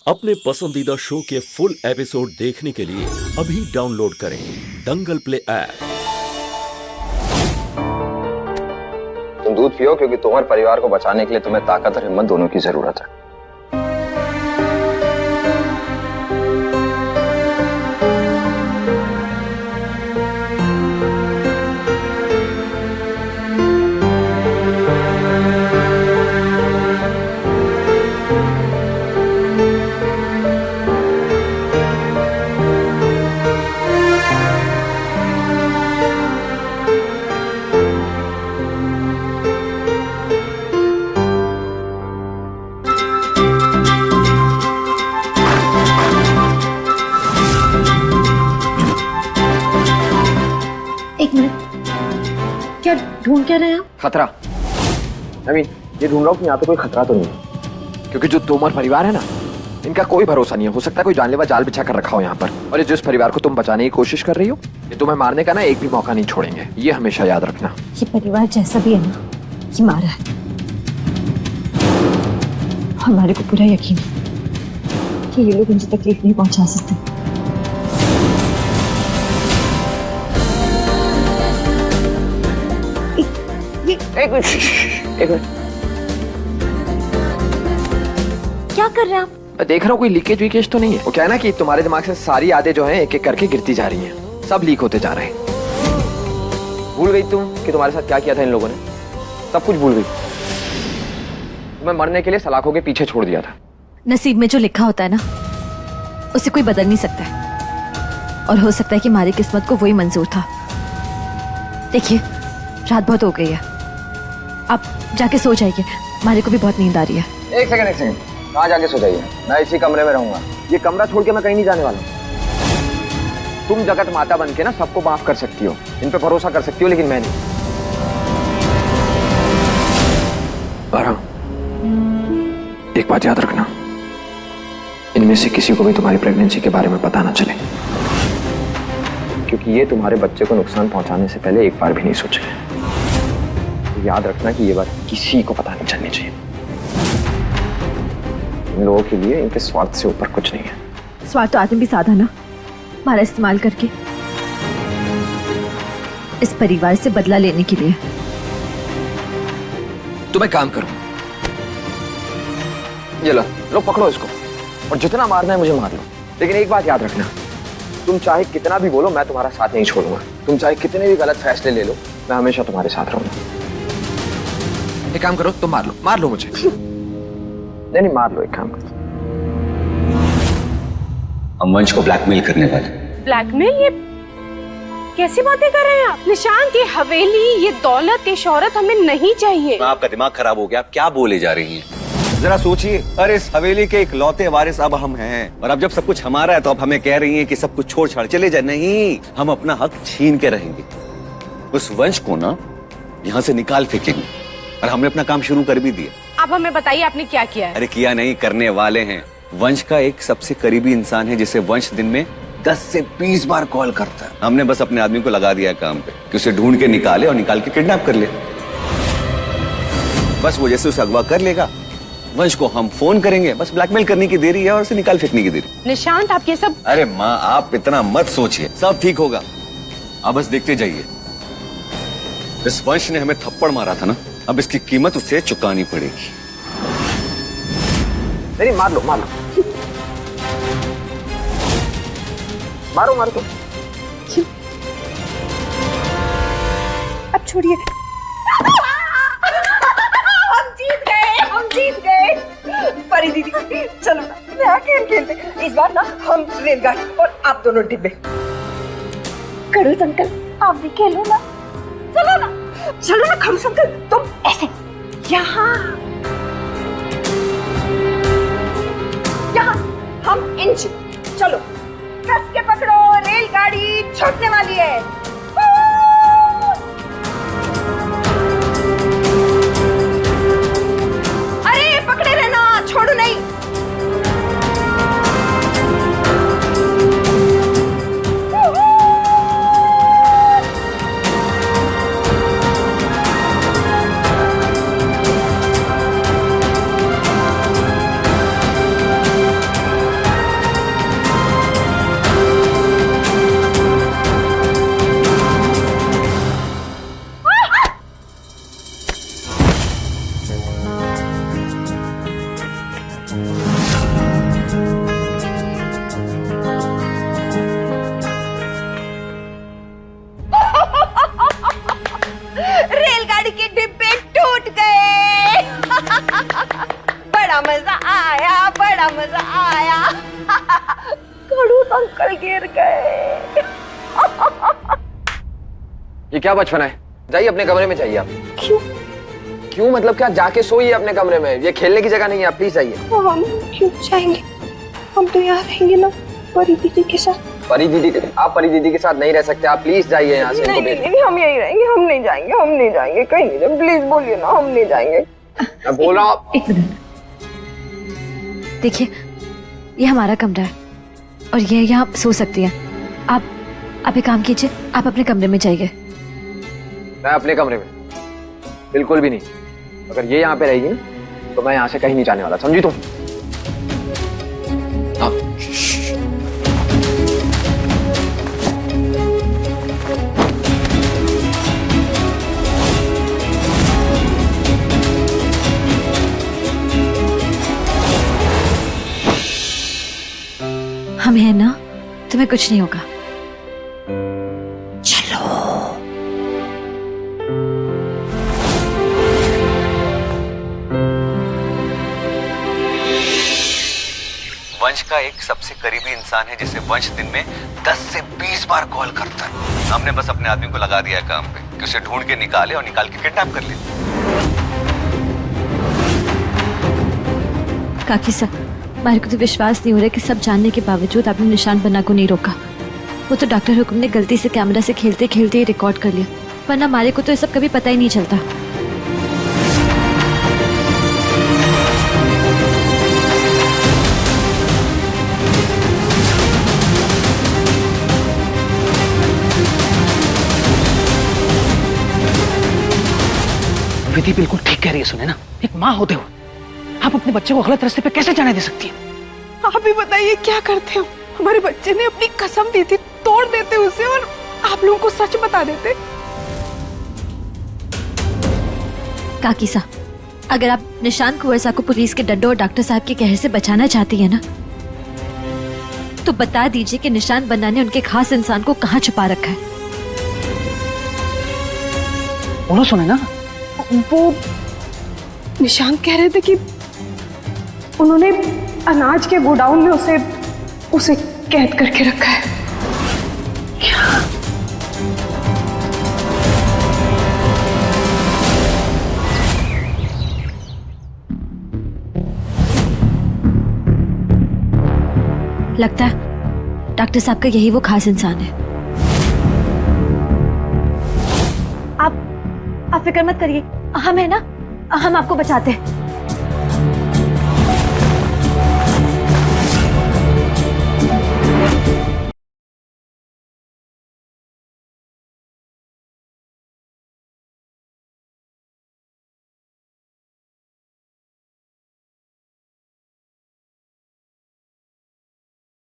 अपने पसंदीदा शो के फुल एपिसोड देखने के लिए अभी डाउनलोड करें दंगल प्ले ऐप। तुम दूध पियो क्योंकि तुम्हारे परिवार को बचाने के लिए तुम्हें ताकत और हिम्मत दोनों की जरूरत है। एक मिनट, क्या ढूंढ क्या रहे हैं आप? खतरा। ये ढूंढ रहा हूँ कि यहाँ पे कोई खतरा तो नहीं है, क्योंकि जो तोमर परिवार है ना, इनका कोई भरोसा नहीं है। हो सकता है कोई जानलेवा जाल बिछा कर रखा हो यहाँ पर, और ये जिस परिवार को तुम बचाने की कोशिश कर रही हो, ये तुम्हें मारने का ना एक भी मौका नहीं छोड़ेंगे। ये हमेशा याद रखना। ये परिवार जैसा भी है ना, ये मारा है। हमारे को पूरा यकीन है कि ये लोग मुझे तकलीफ नहीं पहुंचा सकते। एक मिनट। क्या कर रहे हैं आप? मैं देख रहा हूँ कोई लीकेज वीकेज तो नहीं है। वो क्या है ना कि तुम्हारे दिमाग से सारी यादें जो हैं एक एक करके गिरती जा रही हैं, सब लीक होते जा रहे हैं। भूल गई तुम कि तुम्हारे साथ क्या किया था इन लोगों ने? सब कुछ भूल गई। तुम्हें मरने के लिए सलाखों के पीछे छोड़ दिया था। नसीब में जो लिखा होता है ना, उसे कोई बदल नहीं सकता है, और हो सकता है कि हमारी किस्मत को वही मंजूर था। देखिए, रात बहुत हो गई है, आप जाके सो जाइए। हमारे को भी बहुत नींद आ रही है। एक सेकंड। कहाँ जाके सो जाइए? मैं इसी कमरे में रहूंगा। ये कमरा छोड़ के मैं कहीं नहीं जाने वाला। तुम जगत माता बन के ना सबको माफ कर सकती हो, इन पे भरोसा कर सकती हो, लेकिन मैं नहीं। एक बात याद रखना, इनमें से किसी को भी तुम्हारी प्रेगनेंसी के बारे में पता ना चले, क्योंकि ये तुम्हारे बच्चे को नुकसान पहुंचाने से पहले एक बार भी नहीं सोचे। याद रखना कि ये बात किसी को पता नहीं चलनी चाहिए। इन लोगों के लिए इनके स्वार्थ से ऊपर कुछ नहीं है। स्वार्थ तो आदमी भी साधा ना, हमारा इस्तेमाल करके इस परिवार से बदला लेने के लिए। तुम एक काम करो, ये लो पकड़ो इसको, और जितना मारना है मुझे मार लो। लेकिन एक बात याद रखना, तुम चाहे कितना भी बोलो, मैं तुम्हारा साथ नहीं छोड़ूंगा। तुम चाहे कितने भी गलत फैसले ले लो, मैं हमेशा तुम्हारे साथ रहूंगा। एक काम करो, तुम मार लो मुझे। नहीं, मार लो। एक काम करो, हम वंश को ब्लैकमेल करने वाले। ब्लैकमेल? ये कैसी बातें कर रहे हैं आप? निशांत, ये हवेली, ये दौलत, ये शोहरत हमें नहीं चाहिए। आपका दिमाग खराब हो गया, आप क्या बोले जा रही हैं? जरा सोचिए, अरे इस हवेली के इकलौते वारिस अब हम हैं, और अब जब सब कुछ हमारा है तो अब हमें कह रही हैं कि सब कुछ छोड़ छाड़ चले जाए। नहीं, हम अपना हक छीन के रहेंगे। उस वंश को ना यहाँ से निकाल फेंकेंगे, और हमने अपना काम शुरू कर भी दिया। आप हमें बताइए आपने क्या किया है? अरे किया नहीं, करने वाले हैं। वंश का एक सबसे करीबी इंसान है जिसे वंश दिन में 10 से 20 बार कॉल करता है। हमने बस अपने आदमी को लगा दिया काम पे कि उसे ढूंढ के निकाले और निकाल के किडनैप कर ले। बस वो जैसे उसे अगवा कर लेगा, वंश को हम फोन करेंगे। बस ब्लैकमेल करने की देरी है और उसे निकाल फेंकने की देरी। निशांत, आप ये सब... अरे माँ, आप इतना मत सोचिए, सब ठीक होगा। आप बस देखते जाइए। इस वंश ने हमें थप्पड़ मारा था ना, अब इसकी कीमत उसे चुकानी पड़ेगी। नहीं, मार लो। मारो तो। अब छोड़िए। हम जीत गए। परी दीदी, चलो ना नया खेल खेलते। इस बार ना हम रेलगाड़ी और आप दोनों डिब्बे। खड़ूस अंकल, आप भी खेलो ना। चलो ना खड़ूस अंकल, तुम ऐसे यहाँ हम इंच। चलो कस के पकड़ो, रेलगाड़ी छूटने वाली है। अरे पकड़े रहना, छोड़ो नहीं। मजा आया। खड़ूस अंकल गिर गए। ये क्या बचपना है? जाइए अपने कमरे में जाइए आप। क्यों? क्यों मतलब क्या? जाके सोइए अपने कमरे में, ये खेलने की जगह नहीं है, आप प्लीज जाइए। हम क्यों जाएंगे? हम तो यहाँ रहेंगे ना परी दीदी के साथ। परी दीदी के? आप परी दीदी के साथ नहीं रह सकते, आप प्लीज जाइए यहाँ से। नहीं, नहीं, हम यही रहेंगे, हम नहीं जाएंगे, हम नहीं जाएंगे, कहीं नहीं जाएंगे, प्लीज बोलिए ना, हम नहीं जाएंगे। मैं बोल रहा हूँ। एक मिनट, देखिए ये हमारा कमरा है और ये यहाँ सो सकती है। आप एक काम कीजिए, आप अपने कमरे में जाइए। मैं अपने कमरे में? बिल्कुल भी नहीं। अगर ये यहाँ पे रहेगी ना तो मैं यहाँ से कहीं नहीं जाने वाला, समझी तुम? हाँ। हम हैं ना, तुम्हें कुछ नहीं होगा। वंश का एक सबसे करीबी इंसान है जिसे वंश दिन में 10 से 20 बार कॉल करता है। हमने बस अपने आदमी को लगा दिया है काम पे कि उसे ढूंढ के निकाले और निकाल के किडनैप कर ले। काकी साहब, हमारे को तो विश्वास नहीं हो रहा कि सब जानने के बावजूद आपने निशान बना को नहीं रोका। वो तो डॉक्टर हुक्म ने गलती से कैमरा से खेलते खेलते ही रिकॉर्ड कर लिया, वरना हमारे को तो ये सब कभी पता ही नहीं चलता। विधि बिल्कुल ठीक कह रही है, सुने ना, एक माँ होते हुए आप अपने बच्चे को गलत रास्ते पे कैसे जाने दे सकती है? आप ही बताइए क्या करते हो? हमारे बच्चे ने अपनी कसम दी थी, तोड़ देते उसे और आप लोगों को सच बता देते। काकी साहब, अगर आप निशान कुंवर को पुलिस के डंडों और डॉक्टर साहब के कहर से बचाना चाहती है ना, तो बता दीजिए कि निशान बन्ना ने उनके खास इंसान को कहाँ छुपा रखा है। बोलो, सुने ना। वो निशान कह रहे थे कि उन्होंने अनाज के गोडाउन में उसे कैद करके रखा है। क्या? लगता है डॉक्टर साहब का यही वो खास इंसान है। आप फिक्र मत करिए, हम है ना, हम आपको बचाते हैं।